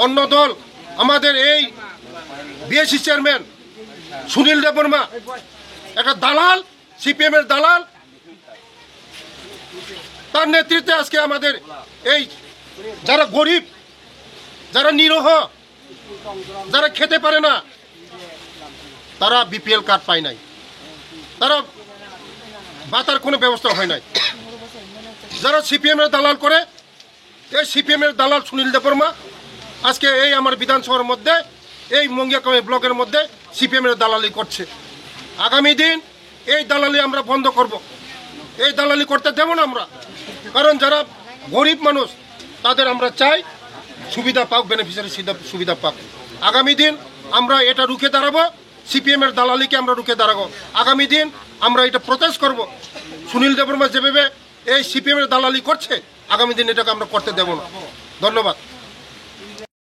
অন্য দল আমাদের এই বিএসসি চেয়ারম্যান সুনীল দেববর্মা একটা দালাল, সিপিএম এর দালাল, তার নেতৃত্বে আজকে আমাদের এই যারা গরিব, যারা নিরহ, যারা খেতে পারে না, তারা বিপিএল কার্ড পায় নাই, তারা ভাতার কোনো ব্যবস্থা হয় নাই। যারা সিপিএম এর দালাল করে, এই সিপিএম এর দালাল সুনীল দেববর্মা আজকে এই আমার বিধানসভার মধ্যে, এই মঙ্গিয়াকামী ব্লকের মধ্যে সিপিএম এর দালালি করছে। আগামী দিন এই দালালি আমরা বন্ধ করব, এই দালালি করতে দেব না আমরা। কারণ যারা গরিব মানুষ তাদের আমরা চাই সুবিধা পাক, বেনিফিশিয়ারি সুবিধা পাক। আগামী দিন আমরা এটা রুখে দাঁড়াবো, সিপিএম এর দালালিকে আমরা রুখে দাঁড়াবো। আগামী দিন আমরা এটা প্রটেস্ট করব। সুনীল দেববর্মা যেভাবে এই সিপিএম এর দালালি করছে, আগামী দিন এটাকে আমরা করতে দেব না। ধন্যবাদ।